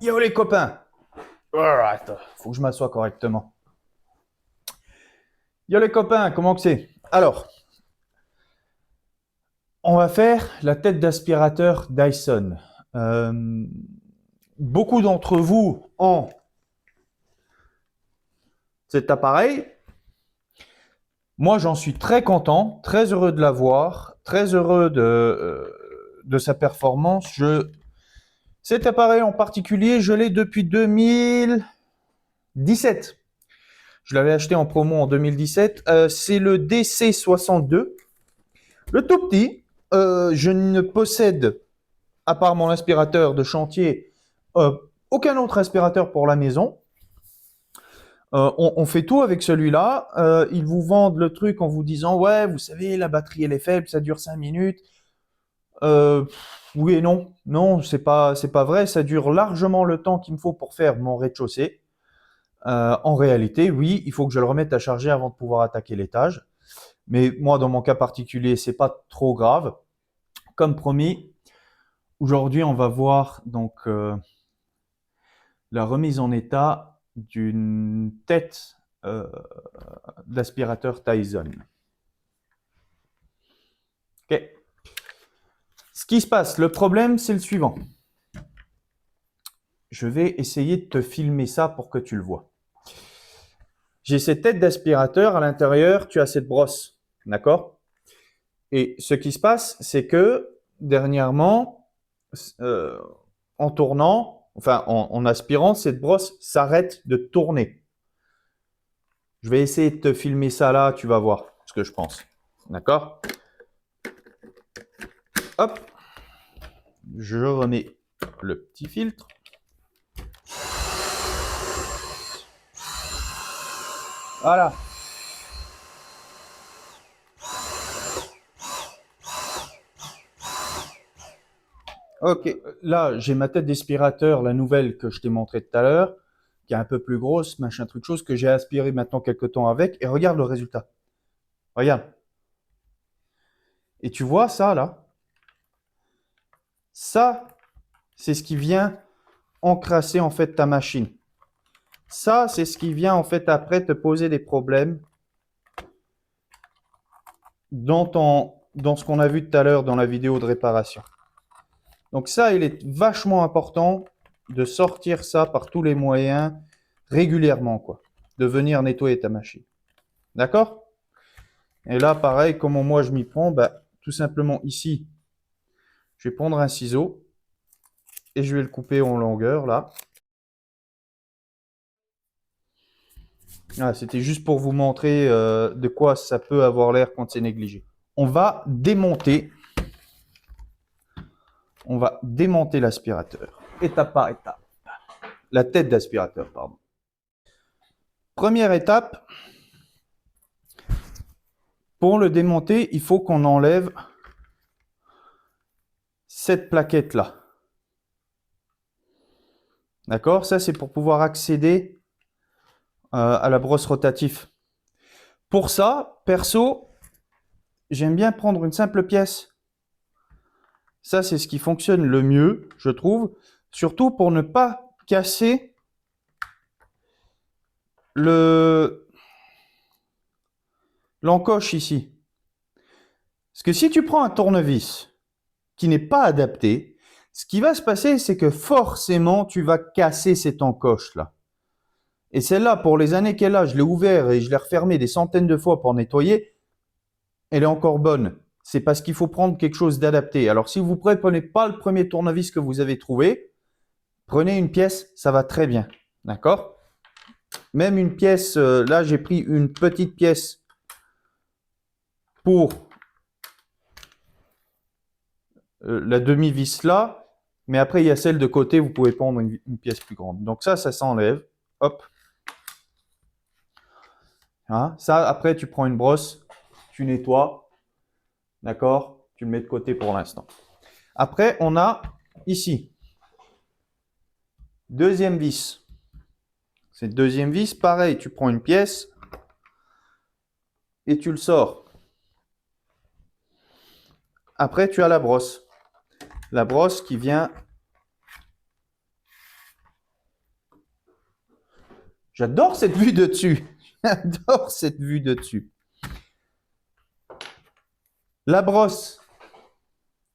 Yo les copains. Attends, faut que je m'assoie correctement. Yo les copains, comment que c'est? Alors, on va faire la tête d'aspirateur Dyson. Euh, Beaucoup d'entre vous ont cet appareil. Moi, j'en suis très content, très heureux de l'avoir, très heureux de sa performance. Cet appareil en particulier, je l'ai depuis 2017. Je l'avais acheté en promo en 2017. C'est le DC62. Le tout petit. Je ne possède, à part mon aspirateur de chantier, aucun autre aspirateur pour la maison. On fait tout avec celui-là. Ils vous vendent le truc en vous disant « Ouais, vous savez, la batterie, elle est faible, ça dure 5 minutes. » Oui et non. Non, c'est pas vrai. Ça dure largement le temps qu'il me faut pour faire mon rez-de-chaussée. En réalité, oui, il faut que je le remette à charger avant de pouvoir attaquer l'étage. Mais moi, dans mon cas particulier, c'est pas trop grave. Comme promis, aujourd'hui, on va voir donc la remise en état d'une tête d'aspirateur Dyson. Ok. Ce qui se passe, le problème, c'est le suivant. Je vais essayer de te filmer ça pour que tu le vois. J'ai cette tête d'aspirateur, à l'intérieur, tu as cette brosse, d'accord? Et ce qui se passe, c'est que dernièrement, en tournant, enfin en aspirant, cette brosse s'arrête de tourner. Je vais essayer de te filmer ça là, tu vas voir ce que je pense. D'accord? Hop, je remets le petit filtre. Voilà. Ok, là j'ai ma tête d'aspirateur, la nouvelle que je t'ai montrée tout à l'heure, qui est un peu plus grosse, machin truc chose, que j'ai aspiré maintenant quelques temps avec, et regarde le résultat. Regarde. Et tu vois ça là? Ça, c'est ce qui vient encrasser en fait ta machine. Ça, c'est ce qui vient en fait après te poser des problèmes dans ce qu'on a vu tout à l'heure dans la vidéo de réparation. Donc ça, il est vachement important de sortir ça par tous les moyens régulièrement, quoi. De venir nettoyer ta machine. D'accord? Et là, pareil, comment moi je m'y prends? Bah, tout simplement ici, je vais prendre un ciseau et je vais le couper en longueur là. Ah, c'était juste pour vous montrer de quoi ça peut avoir l'air quand c'est négligé. On va démonter l'aspirateur, étape par étape. La tête d'aspirateur, pardon. Première étape, pour le démonter, il faut qu'on enlève cette plaquette-là. D'accord? Ça, c'est pour pouvoir accéder à la brosse rotative. Pour ça, perso, j'aime bien prendre une simple pièce. Ça, c'est ce qui fonctionne le mieux, je trouve. Surtout pour ne pas casser l'encoche ici. Parce que si tu prends un tournevis qui n'est pas adapté, ce qui va se passer, c'est que forcément, tu vas casser cette encoche-là. Et celle-là, pour les années qu'elle a, je l'ai ouvert et je l'ai refermé des centaines de fois pour nettoyer, elle est encore bonne. C'est parce qu'il faut prendre quelque chose d'adapté. Alors, si vous ne prenez pas le premier tournevis que vous avez trouvé, prenez une pièce, ça va très bien. D'accord? Même une pièce, là, j'ai pris une petite pièce pour la demi-vis là, mais après, il y a celle de côté, vous pouvez prendre une pièce plus grande. Donc ça s'enlève. Hop. Hein? Ça, après, tu prends une brosse, tu nettoies. D'accord? Tu le mets de côté pour l'instant. Après, on a ici, deuxième vis. Cette deuxième vis, pareil, tu prends une pièce et tu le sors. Après, tu as la brosse. La brosse qui vient J'adore cette vue de dessus. J'adore cette vue de dessus. La brosse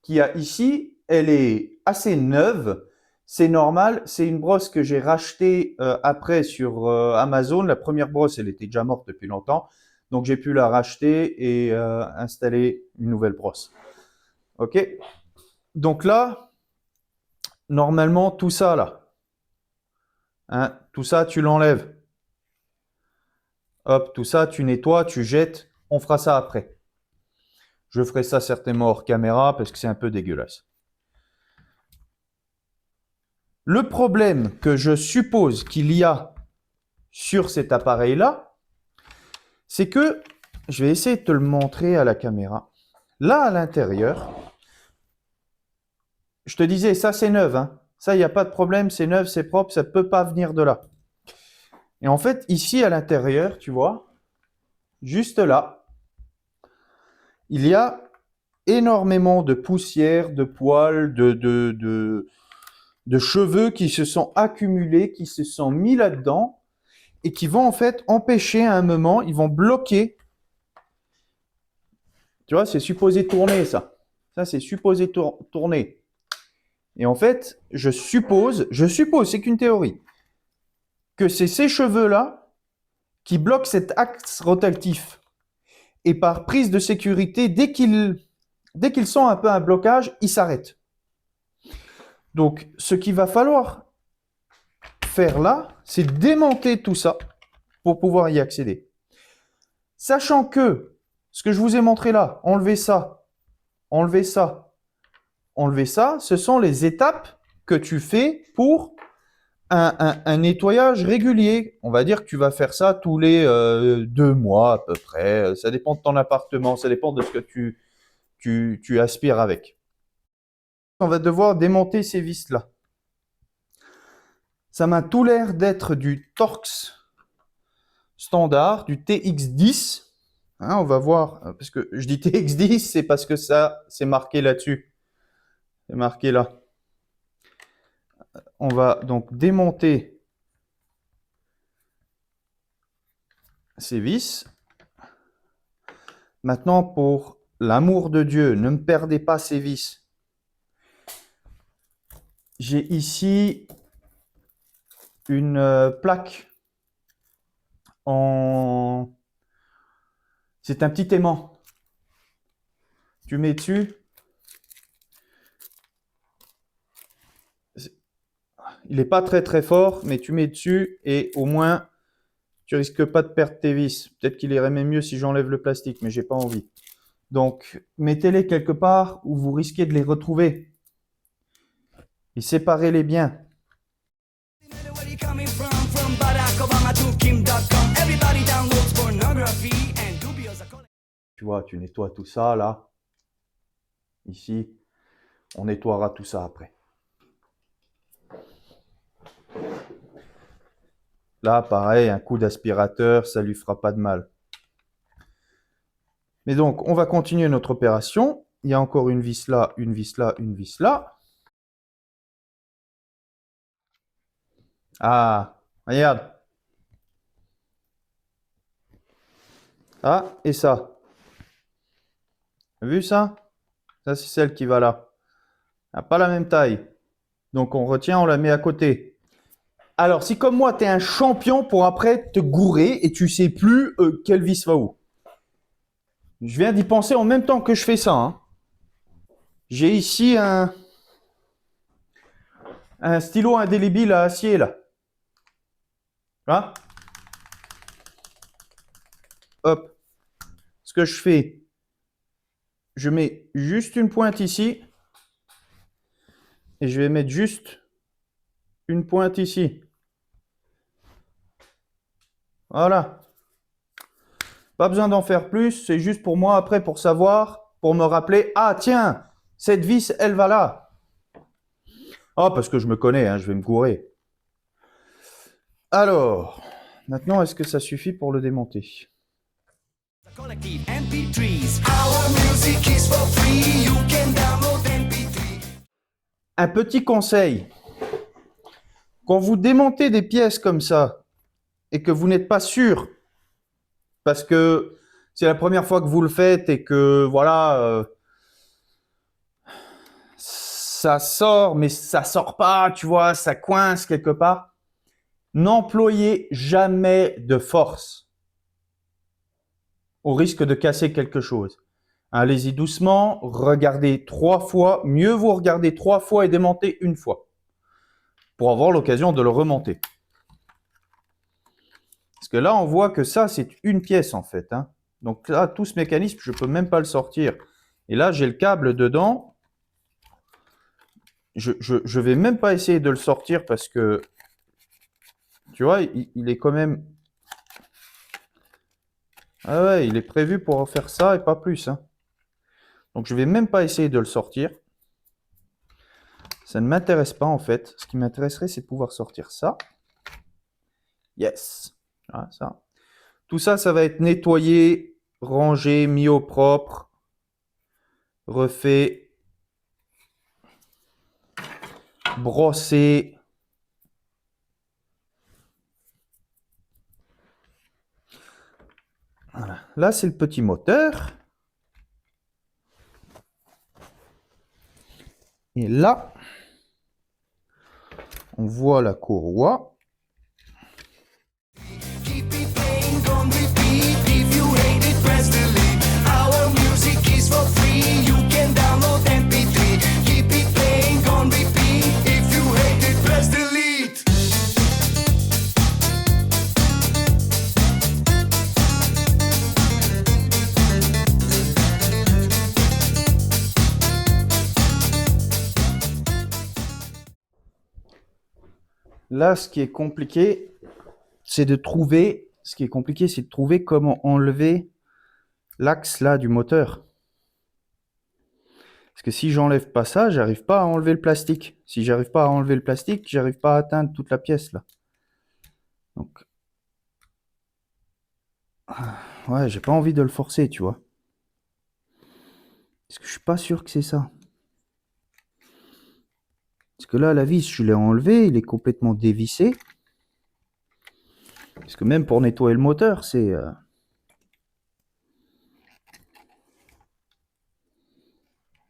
qu'il y a ici, elle est assez neuve. C'est normal. C'est une brosse que j'ai rachetée après sur Amazon. La première brosse, elle était déjà morte depuis longtemps. Donc, j'ai pu la racheter et installer une nouvelle brosse. OK? Donc là, normalement, tout ça, là, hein, tout ça, tu l'enlèves. Hop, tout ça, tu nettoies, tu jettes. On fera ça après. Je ferai ça certainement hors caméra parce que c'est un peu dégueulasse. Le problème que je suppose qu'il y a sur cet appareil-là, c'est que, je vais essayer de te le montrer à la caméra. Là, à l'intérieur, je te disais, ça c'est neuf, hein. Ça, il n'y a pas de problème, c'est neuf, c'est propre, ça ne peut pas venir de là. Et en fait, ici à l'intérieur, tu vois, juste là, il y a énormément de poussière, de poils, de cheveux qui se sont accumulés, qui se sont mis là-dedans et qui vont en fait empêcher à un moment, ils vont bloquer. Tu vois, c'est supposé tourner ça. Ça, c'est supposé tourner. Et en fait, je suppose, c'est qu'une théorie, que c'est ces cheveux-là qui bloquent cet axe rotatif. Et par prise de sécurité, dès qu'ils sont un peu un blocage, ils s'arrêtent. Donc, ce qu'il va falloir faire là, c'est démonter tout ça pour pouvoir y accéder. Sachant que ce que je vous ai montré là, enlever ça, enlever ça, enlever ça, ce sont les étapes que tu fais pour un nettoyage régulier. On va dire que tu vas faire ça tous les 2 mois à peu près. Ça dépend de ton appartement, ça dépend de ce que tu aspires avec. On va devoir démonter ces vis-là. Ça m'a tout l'air d'être du Torx standard, du TX10. Hein, on va voir, parce que je dis TX10, c'est parce que ça, c'est marqué là-dessus. C'est marqué là. On va donc démonter ces vis. Maintenant, pour l'amour de Dieu, ne me perdez pas ces vis. J'ai ici une plaque en... C'est un petit aimant. Tu mets dessus. Il n'est pas très très fort, mais tu mets dessus et au moins tu risques pas de perdre tes vis. Peut-être qu'il irait même mieux si j'enlève le plastique, mais j'ai pas envie. Donc, mettez-les quelque part où vous risquez de les retrouver. Et séparez-les bien. Tu vois, tu nettoies tout ça là. Ici, on nettoiera tout ça après. Là, pareil, un coup d'aspirateur, ça lui fera pas de mal. Mais donc, on va continuer notre opération. Il y a encore une vis là, une vis là, une vis là. Ah, regarde. Ah, et ça. T'as vu ça? Ça, c'est celle qui va là. Elle n'a pas la même taille. Donc, on retient, on la met à côté. Alors, si comme moi, tu es un champion pour après te gourer et tu sais plus quelle vis va où. Je viens d'y penser en même temps que je fais ça. Hein. J'ai ici un stylo indélébile à acier là. Hein? Hop. Ce que je fais, je mets juste une pointe ici. Et je vais mettre juste une pointe ici. Voilà. Pas besoin d'en faire plus, c'est juste pour moi après pour savoir, pour me rappeler, ah tiens, cette vis, elle va là. Ah, parce que je me connais, hein, je vais me gourer. Alors, maintenant, est-ce que ça suffit pour le démonter? Un petit conseil. Quand vous démontez des pièces comme ça, et que vous n'êtes pas sûr, parce que c'est la première fois que vous le faites et que voilà, ça sort, mais ça sort pas, tu vois, ça coince quelque part. N'employez jamais de force au risque de casser quelque chose. Allez-y doucement, regardez 3 fois, mieux vous regarder 3 fois et démonter une fois pour avoir l'occasion de le remonter. Parce que là, on voit que ça, c'est une pièce en fait. Hein. Donc là, tout ce mécanisme, je ne peux même pas le sortir. Et là, j'ai le câble dedans. Je vais même pas essayer de le sortir parce que, tu vois, il est quand même... Ah ouais, il est prévu pour faire ça et pas plus. Hein. Donc je vais même pas essayer de le sortir. Ça ne m'intéresse pas en fait. Ce qui m'intéresserait, c'est de pouvoir sortir ça. Yes. Voilà, ça. Tout ça, ça va être nettoyé, rangé, mis au propre, refait, brossé. Voilà. Là, c'est le petit moteur. Et là, on voit la courroie. Là, ce qui est compliqué, c'est de trouver. Ce qui est compliqué, c'est de trouver comment enlever l'axe là du moteur. Parce que si j'enlève pas ça, j'arrive pas à enlever le plastique. Si j'arrive pas à enlever le plastique, j'arrive pas à atteindre toute la pièce là. Donc, ouais, j'ai pas envie de le forcer, tu vois. Parce que je suis pas sûr que c'est ça. Parce que là, la vis, je l'ai enlevé, il est complètement dévissé. Parce que même pour nettoyer le moteur, c'est...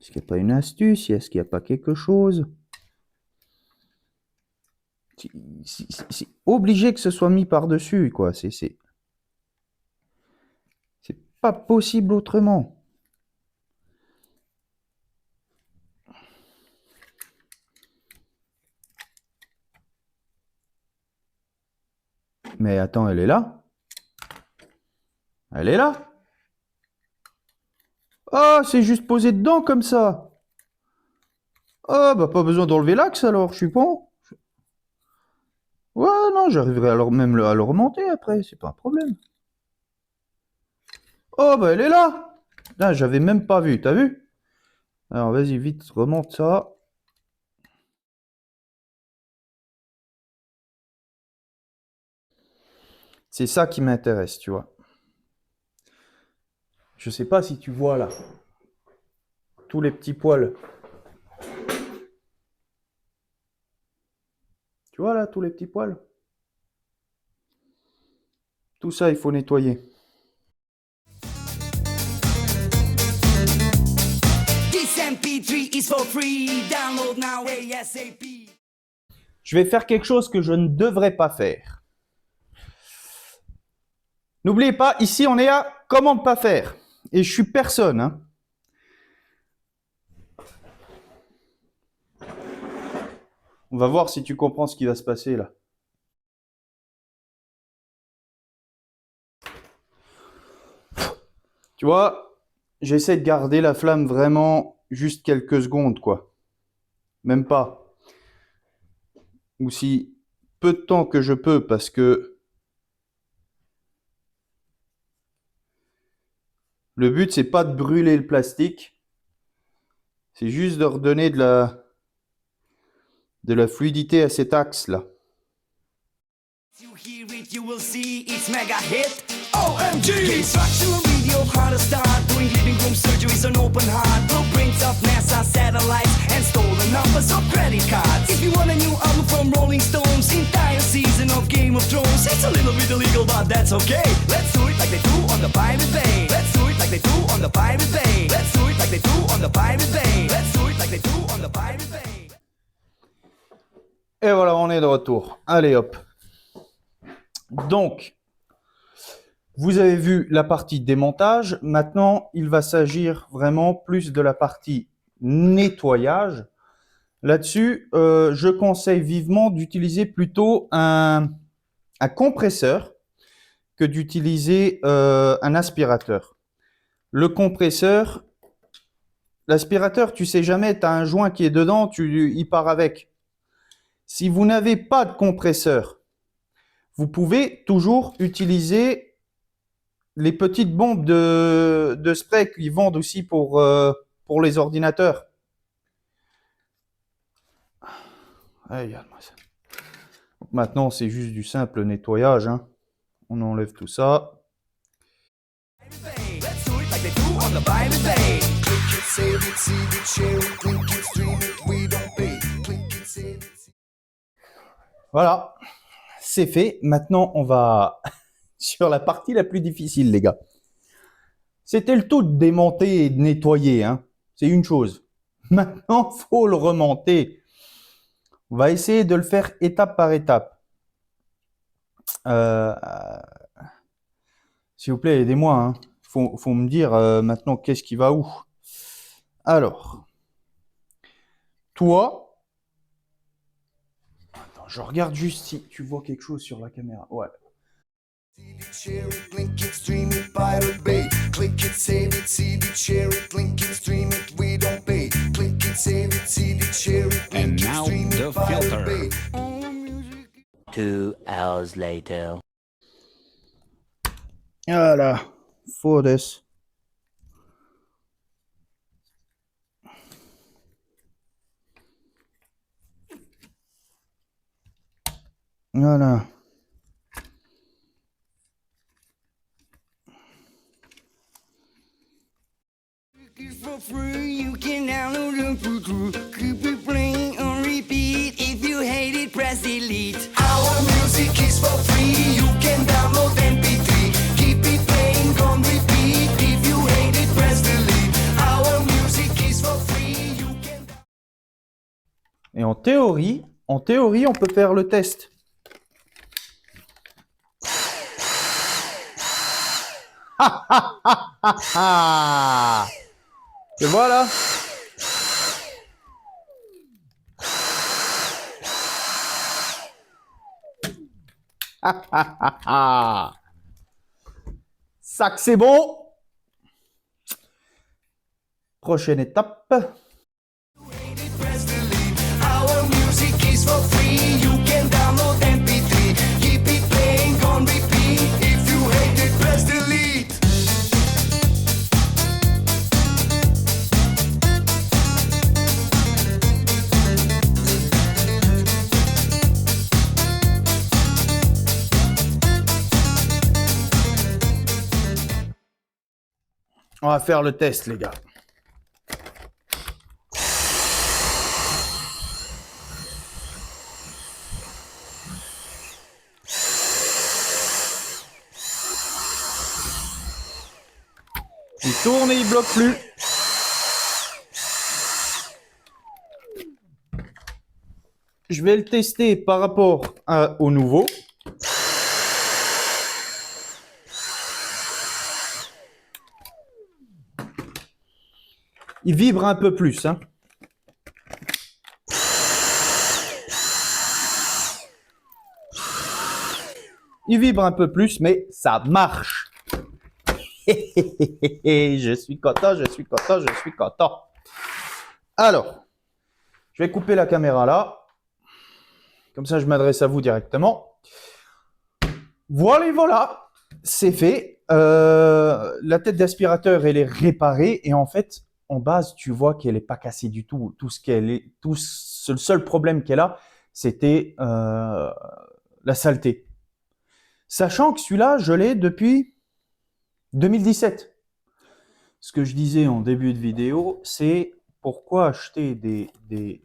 Est-ce qu'il n'y a pas une astuce? Est-ce qu'il n'y a pas quelque chose? C'est obligé que ce soit mis par-dessus, quoi. C'est pas possible autrement. Mais attends, elle est là? Elle est là? Ah, c'est juste posé dedans comme ça. Ah, bah pas besoin d'enlever l'axe alors, je suis bon. Ouais, non, j'arriverai alors même à le remonter après, c'est pas un problème. Oh, bah elle est là. Là, j'avais même pas vu, t'as vu? Alors vas-y, vite, remonte ça. C'est ça qui m'intéresse, tu vois. Je sais pas si tu vois là. Tous les petits poils. Tu vois là, tous les petits poils? Tout ça, il faut nettoyer. Je vais faire quelque chose que je ne devrais pas faire. N'oubliez pas, ici, on est à comment ne pas faire. Et je suis personne. Hein. On va voir si tu comprends ce qui va se passer là. Tu vois, j'essaie de garder la flamme vraiment juste quelques secondes, quoi. Même pas. Ou si peu de temps que je peux, parce que le but, c'est pas de brûler le plastique. C'est juste de redonner de la fluidité à cet axe-là. You hear it, you will see it's mega hit. OMG! Structural video, how to start doing living room surgeries on open heart. Blueprints of NASA satellites and stolen numbers of credit cards. If you want a new album from Rolling Stones, entire season of Game of Thrones, it's a little bit of that's okay. Let's do it like they do on the Pirate Bay. Let's do it like they do on the Pirate Bay. Let's do it like they do on the Pirate Bay. Let's do it like they do on the Pirate Bay. Et voilà, on est de retour. Allez hop. Donc, vous avez vu la partie démontage. Maintenant, il va s'agir vraiment plus de la partie nettoyage. Là-dessus, je conseille vivement d'utiliser plutôt un compresseur que d'utiliser un aspirateur. Le compresseur, l'aspirateur, tu sais jamais, tu as un joint qui est dedans, il part avec. Si vous n'avez pas de compresseur, vous pouvez toujours utiliser les petites bombes de spray qu'ils vendent aussi pour les ordinateurs. Allez, regarde-moi ça. Maintenant, c'est juste du simple nettoyage. Hein. On enlève tout ça. Voilà, c'est fait. Maintenant, on va sur la partie la plus difficile, les gars. C'était le tout de démonter et de nettoyer. Hein. C'est une chose. Maintenant, il faut le remonter. On va essayer de le faire étape par étape. S'il vous plaît, aidez-moi. Hein. Faut me dire maintenant qu'est-ce qui va où. Alors, toi, attends, je regarde juste si tu vois quelque chose sur la caméra. Ouais. And now the filter. 2 hours later. Voilà, for this. Voilà. For free, you can download it for free. Keep it playing on repeat. If you hate it, press delete. Our music is for free. You can download MP3. Keep it playing on repeat. If you hate it, press delete. Our music is for free. You can. Et en théorie, on peut faire le test. Et voilà. Ça que c'est bon. Prochaine étape. Press delete. Our music is for free. You can download MP3. Keep it playing on repeat. If you hate it, press delete. On va faire le test, les gars. Il tourne et il bloque plus. Je vais le tester par rapport au nouveau. Il vibre un peu plus. Hein. Il vibre un peu plus, mais ça marche. Je suis content, je suis content, je suis content. Alors, je vais couper la caméra là. Comme ça, je m'adresse à vous directement. Voilà, voilà, c'est fait. La tête d'aspirateur, elle est réparée. Et en fait, en base, tu vois qu'elle n'est pas cassée du tout. Le seul problème qu'elle a, c'était la saleté. Sachant que celui-là, je l'ai depuis 2017. Ce que je disais en début de vidéo, c'est pourquoi acheter des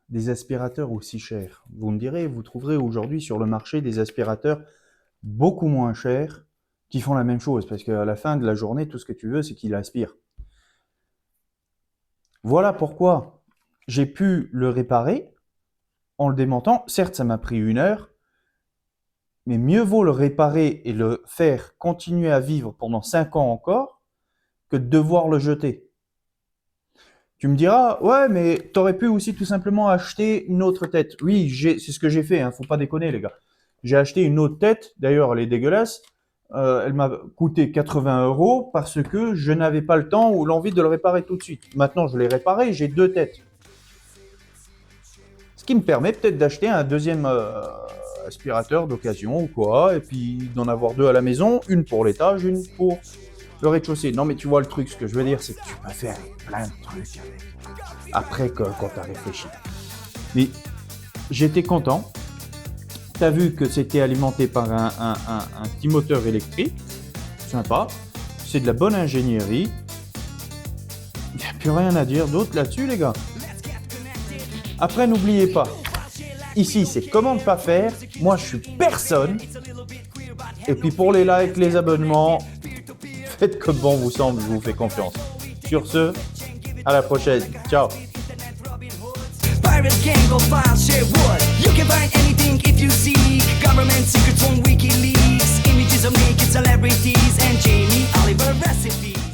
des aspirateurs aussi chers? Vous me direz, vous trouverez aujourd'hui sur le marché des aspirateurs beaucoup moins chers qui font la même chose, parce qu'à la fin de la journée, tout ce que tu veux, c'est qu'il aspire. Voilà pourquoi j'ai pu le réparer en le démontant. Certes, ça m'a pris 1 heure, mais mieux vaut le réparer et le faire continuer à vivre pendant 5 ans encore que de devoir le jeter. Tu me diras, ouais, mais t'aurais pu aussi tout simplement acheter une autre tête. Oui, c'est ce que j'ai fait, hein, faut pas déconner les gars. J'ai acheté une autre tête, d'ailleurs elle est dégueulasse, elle m'a coûté 80 € parce que je n'avais pas le temps ou l'envie de le réparer tout de suite. Maintenant je l'ai réparé, j'ai 2 têtes. Ce qui me permet peut-être d'acheter un deuxième aspirateur d'occasion ou quoi, et puis d'en avoir 2 à la maison, une pour l'étage, une pour le rez-de-chaussée. Non mais tu vois le truc, ce que je veux dire c'est que tu peux faire plein de trucs avec. Après quand tu as réfléchi. Mais j'étais content. Tu as vu que c'était alimenté par un petit moteur électrique. Sympa. C'est de la bonne ingénierie. Il n'y a plus rien à dire d'autre là-dessus les gars. Après n'oubliez pas, ici c'est comment ne pas faire. Moi je suis personne. Et puis pour les likes, les abonnements, faites comme bon vous semble, je vous fais confiance. Sur ce, à la prochaine. Ciao. Pirates can go file, share wood. You can find anything if you seek. Government secrets on WikiLeaks. Images of naked celebrities and Jamie Oliver recipes.